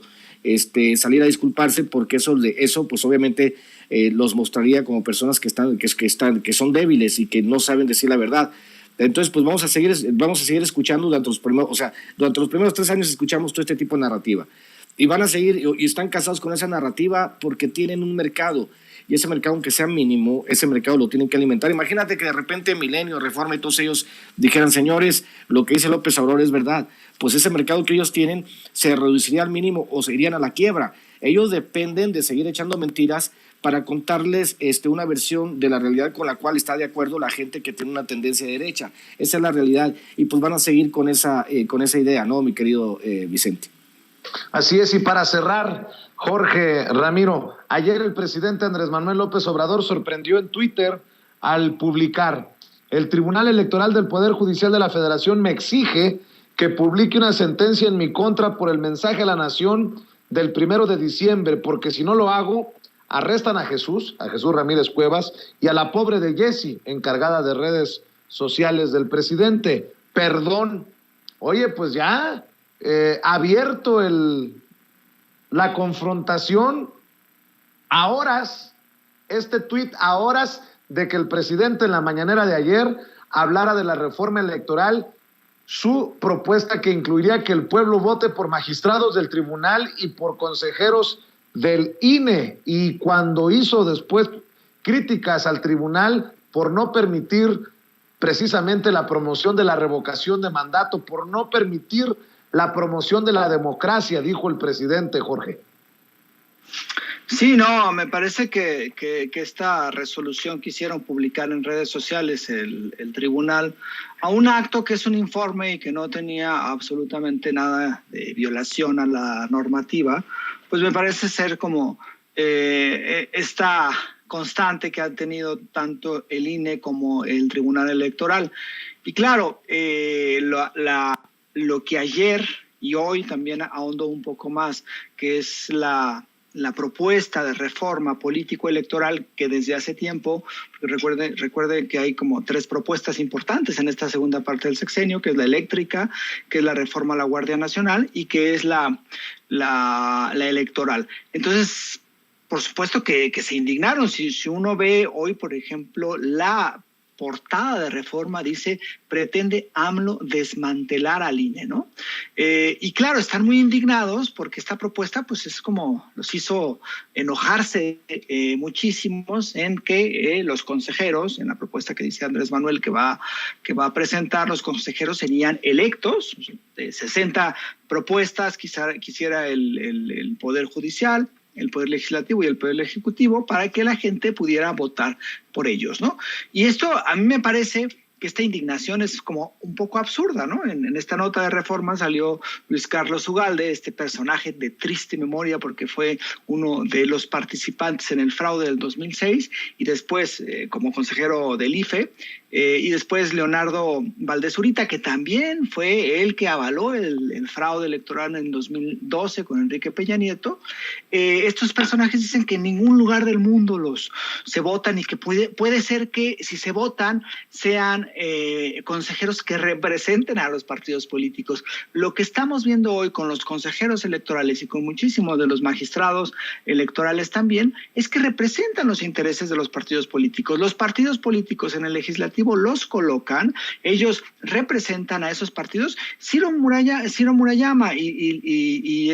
salir a disculparse, porque eso pues obviamente los mostraría como personas que son débiles y que no saben decir la verdad. Entonces, pues vamos a seguir escuchando durante los primeros 3 años escuchamos todo este tipo de narrativa. Y van a seguir, y están casados con esa narrativa porque tienen un mercado. Y ese mercado, aunque sea mínimo, ese mercado lo tienen que alimentar. Imagínate que de repente Milenio, Reforma y todos ellos dijeran, señores, lo que dice López Obrador es verdad. Pues ese mercado que ellos tienen se reduciría al mínimo o se irían a la quiebra. Ellos dependen de seguir echando mentiras para contarles una versión de la realidad con la cual está de acuerdo la gente que tiene una tendencia derecha. Esa es la realidad, y pues van a seguir con esa idea, ¿no, mi querido Vicente? Así es, y para cerrar, Jorge Ramiro, ayer el presidente Andrés Manuel López Obrador sorprendió en Twitter al publicar: el Tribunal Electoral del Poder Judicial de la Federación me exige que publique una sentencia en mi contra por el mensaje a la nación del 1 de diciembre, porque si no lo hago, arrestan a Jesús Ramírez Cuevas, y a la pobre de Jessie, encargada de redes sociales del presidente. Perdón. Oye, pues ya abierto la confrontación a horas, tuit a horas de que el presidente en la mañanera de ayer hablara de la reforma electoral, su propuesta que incluiría que el pueblo vote por magistrados del tribunal y por consejeros del INE, y cuando hizo después críticas al tribunal por no permitir precisamente la promoción de la revocación de mandato, por no permitir la promoción de la democracia, dijo el presidente, Jorge. Sí, no, me parece que esta resolución quisieron publicar en redes sociales el tribunal a un acto que es un informe y que no tenía absolutamente nada de violación a la normativa, pues me parece ser como esta constante que han tenido tanto el INE como el Tribunal Electoral. Y claro, lo que ayer y hoy también ahondó un poco más, que es la propuesta de reforma político-electoral que desde hace tiempo, recuerde que hay como 3 propuestas importantes en esta segunda parte del sexenio, que es la eléctrica, que es la reforma a la Guardia Nacional y que es la electoral. Entonces, por supuesto que se indignaron. Si uno ve hoy, por ejemplo, la portada de reforma dice: pretende AMLO desmantelar al INE, ¿no? Y claro, están muy indignados porque esta propuesta pues es como los hizo enojarse muchísimos, en que los consejeros, en la propuesta que dice Andrés Manuel que va a presentar, los consejeros serían electos, de 60 propuestas quisiera el Poder Judicial, el Poder Legislativo y el Poder Ejecutivo, para que la gente pudiera votar por ellos, ¿no? Y esto a mí me parece que esta indignación es como un poco absurda, ¿no? En esta nota de reforma salió Luis Carlos Ugalde, este personaje de triste memoria porque fue uno de los participantes en el fraude del 2006 y después como consejero del IFE, y después Leonardo Valdés Zurita, que también fue el que avaló el fraude electoral en 2012 con Enrique Peña Nieto. Estos personajes dicen que en ningún lugar del mundo se votan y que puede ser que si se votan sean consejeros que representen a los partidos políticos. Lo que estamos viendo hoy con los consejeros electorales y con muchísimos de los magistrados electorales también es que representan los intereses de los partidos políticos. Los partidos políticos en el legislativo los colocan, ellos representan a esos partidos. Ciro Murayama y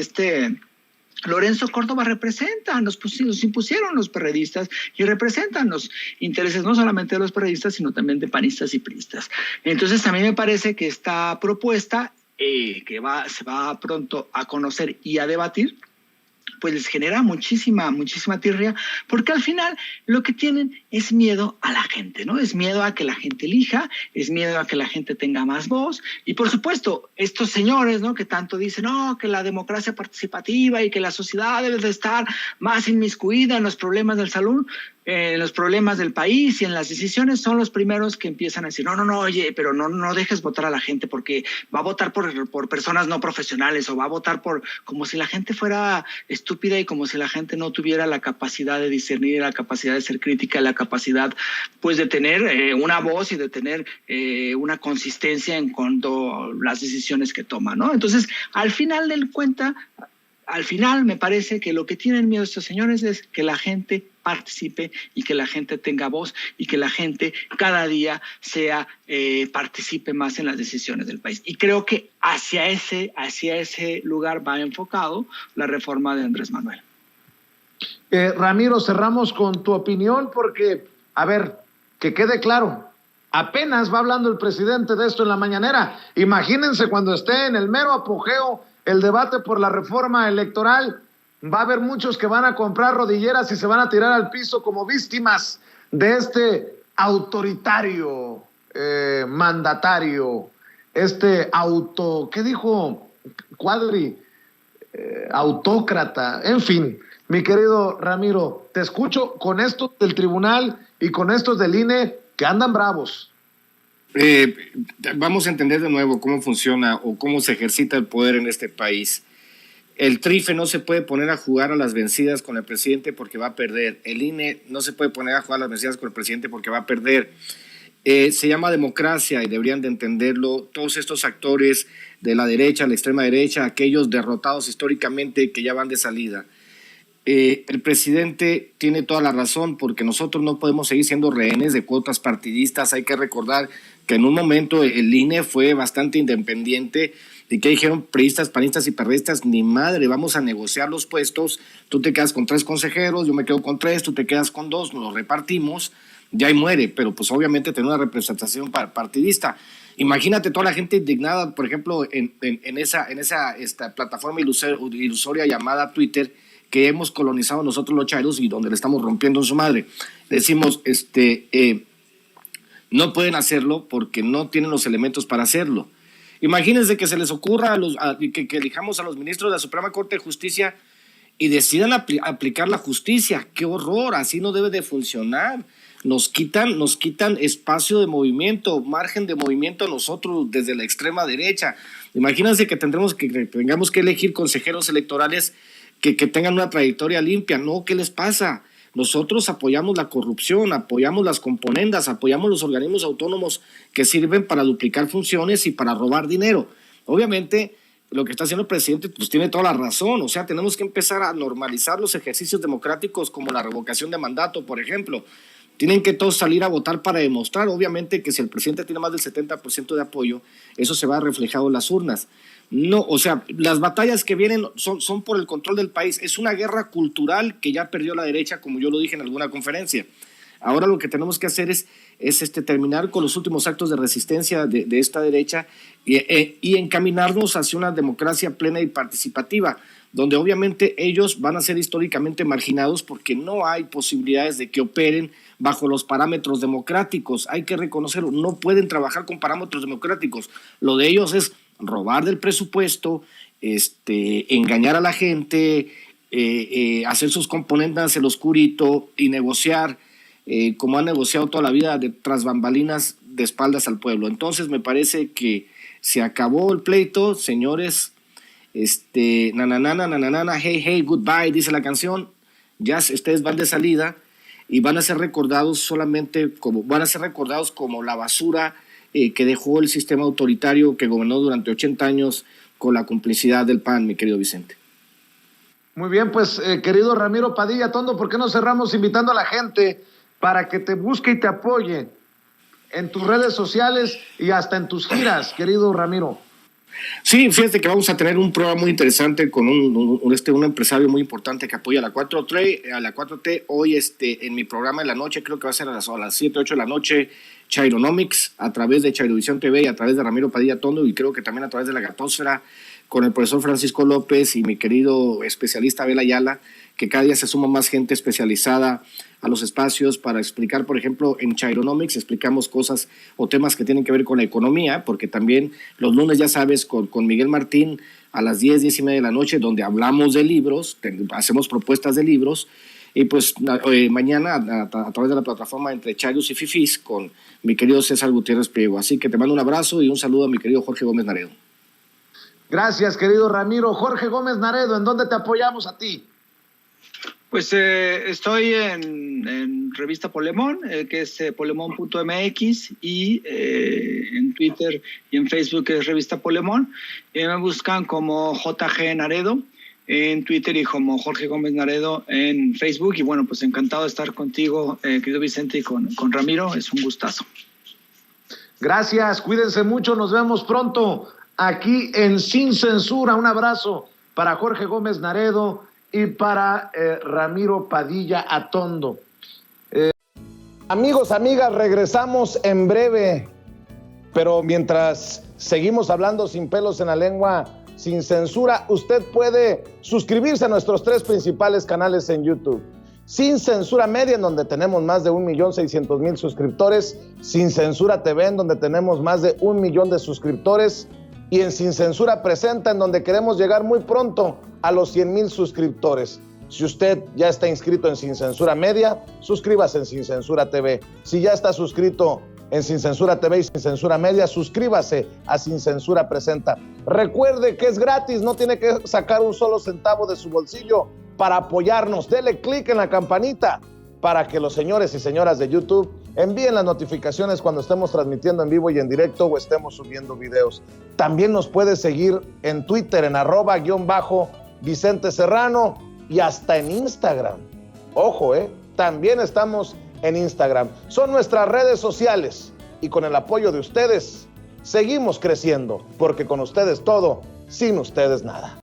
Lorenzo Córdoba representan, nos impusieron los perredistas y representan los intereses no solamente de los perredistas, sino también de panistas y priistas. Entonces, a mí me parece que esta propuesta, se va pronto a conocer y a debatir, pues les genera muchísima tirria, porque al final lo que tienen es miedo a la gente, ¿no? Es miedo a que la gente elija, es miedo a que la gente tenga más voz, y por supuesto, estos señores, ¿no? Que tanto dicen, no, que la democracia participativa y que la sociedad debe de estar más inmiscuida en los problemas del salón, en los problemas del país y en las decisiones, son los primeros que empiezan a decir, no, oye, pero no dejes votar a la gente porque va a votar por personas no profesionales, o va a votar como si la gente fuera estúpida y como si la gente no tuviera la capacidad de discernir, la capacidad de ser crítica, la capacidad pues de tener una voz y de tener una consistencia en cuanto a las decisiones que toma, ¿no? Entonces, al final me parece que lo que tienen miedo estos señores es que la gente participe y que la gente tenga voz y que la gente cada día participe más en las decisiones del país. Y creo que hacia ese lugar va enfocado la reforma de Andrés Manuel. Ramiro, cerramos con tu opinión porque, a ver, que quede claro, apenas va hablando el presidente de esto en la mañanera. Imagínense cuando esté en el mero apogeo el debate por la reforma electoral. Va a haber muchos que van a comprar rodilleras y se van a tirar al piso como víctimas de este autoritario mandatario, ¿qué dijo Cuadri? Autócrata, en fin. Mi querido Ramiro, te escucho con estos del tribunal y con estos del INE que andan bravos. Vamos a entender de nuevo cómo funciona o cómo se ejercita el poder en este país. El TRIFE no se puede poner a jugar a las vencidas con el presidente porque va a perder. El INE no se puede poner a jugar a las vencidas con el presidente porque va a perder. Se llama democracia y deberían de entenderlo todos estos actores de la derecha, la extrema derecha, aquellos derrotados históricamente que ya van de salida. El presidente tiene toda la razón porque nosotros no podemos seguir siendo rehenes de cuotas partidistas. Hay que recordar que en un momento el INE fue bastante independiente y que dijeron priistas, panistas y perredistas, ni madre, vamos a negociar los puestos, tú te quedas con 3 consejeros, yo me quedo con 3, tú te quedas con 2, nos los repartimos, ya y muere, pero pues obviamente tener una representación partidista. Imagínate toda la gente indignada, por ejemplo, en esta plataforma ilusoria llamada Twitter, que hemos colonizado nosotros los chairos y donde le estamos rompiendo en su madre. Decimos, no pueden hacerlo porque no tienen los elementos para hacerlo. Imagínense que se les ocurra que elijamos a los ministros de la Suprema Corte de Justicia y decidan aplicar la justicia. ¡Qué horror! Así no debe de funcionar. Nos quitan espacio de movimiento, margen de movimiento a nosotros desde la extrema derecha. Imagínense que tengamos que elegir consejeros electorales que tengan una trayectoria limpia. No, ¿qué les pasa? Nosotros apoyamos la corrupción, apoyamos las componendas, apoyamos los organismos autónomos que sirven para duplicar funciones y para robar dinero. Obviamente, lo que está haciendo el presidente pues tiene toda la razón. O sea, tenemos que empezar a normalizar los ejercicios democráticos como la revocación de mandato, por ejemplo. Tienen que todos salir a votar para demostrar, obviamente, que si el presidente tiene más del 70% de apoyo, eso se va reflejado en las urnas. No, o sea, las batallas que vienen son por el control del país. Es una guerra cultural que ya perdió la derecha, como yo lo dije en alguna conferencia. Ahora lo que tenemos que hacer es terminar con los últimos actos de resistencia de esta derecha y encaminarnos hacia una democracia plena y participativa, donde obviamente ellos van a ser históricamente marginados porque no hay posibilidades de que operen bajo los parámetros democráticos. Hay que reconocerlo, no pueden trabajar con parámetros democráticos. Lo de ellos es robar del presupuesto, engañar a la gente, hacer sus componendas el oscurito y negociar como han negociado toda la vida tras bambalinas de espaldas al pueblo. Entonces me parece que se acabó el pleito, señores. Nananana, hey, hey, goodbye, dice la canción. Ya ustedes van de salida y van a ser recordados como la basura que dejó el sistema autoritario que gobernó durante 80 años con la complicidad del PAN, mi querido Vicente. Muy bien, pues querido Ramiro Padilla Tondo, ¿por qué no cerramos invitando a la gente para que te busque y te apoye en tus redes sociales y hasta en tus giras, querido Ramiro? Sí, fíjate que vamos a tener un programa muy interesante con un empresario muy importante que apoya a la 4T. Hoy en mi programa de la noche, creo que va a ser a las 7, 8 de la noche, Chaironomics, a través de Chairovisión TV y a través de Ramiro Padilla Tondo, y creo que también a través de la Gatósfera, con el profesor Francisco López y mi querido especialista Abel Ayala, que cada día se suma más gente especializada a los espacios para explicar, por ejemplo, en Chaironomics explicamos cosas o temas que tienen que ver con la economía, porque también los lunes, ya sabes, con Miguel Martín a las 10, 10 y media de la noche, donde hablamos de libros, hacemos propuestas de libros, y pues mañana a través de la plataforma Entre Chairos y Fifís con mi querido César Gutiérrez Priego. Así que te mando un abrazo y un saludo a mi querido Jorge Gómez Naredo. Gracias, querido Ramiro. Jorge Gómez Naredo, ¿en dónde te apoyamos a ti? Pues estoy en Revista Polemón, que es polemón.mx, y en Twitter y en Facebook es Revista Polemón. Me buscan como JG Naredo en Twitter y como Jorge Gómez Naredo en Facebook. Y bueno, pues encantado de estar contigo, querido Vicente, y con Ramiro. Es un gustazo. Gracias, cuídense mucho, nos vemos pronto aquí en Sin Censura. Un abrazo para Jorge Gómez Naredo y para Ramiro Padilla Atondo. Amigos, amigas, regresamos en breve, pero mientras seguimos hablando sin pelos en la lengua, sin censura, usted puede suscribirse a nuestros 3 principales canales en YouTube. Sin Censura Media, en donde tenemos más de 1.600.000 suscriptores, Sin Censura TV, en donde tenemos más de 1 millón de suscriptores, y en Sin Censura Presenta, en donde queremos llegar muy pronto a los 100,000 suscriptores. Si usted ya está inscrito en Sin Censura Media, suscríbase en Sin Censura TV. Si ya está suscrito en Sin Censura TV y Sin Censura Media, suscríbase a Sin Censura Presenta. Recuerde que es gratis, no tiene que sacar un solo centavo de su bolsillo para apoyarnos. Dele clic en la campanita para que los señores y señoras de YouTube envíen las notificaciones cuando estemos transmitiendo en vivo y en directo o estemos subiendo videos. También nos puede seguir en Twitter en @Vicente Serrano y hasta en Instagram. Ojo, también estamos en Instagram. Son nuestras redes sociales y con el apoyo de ustedes seguimos creciendo, porque con ustedes todo, sin ustedes nada.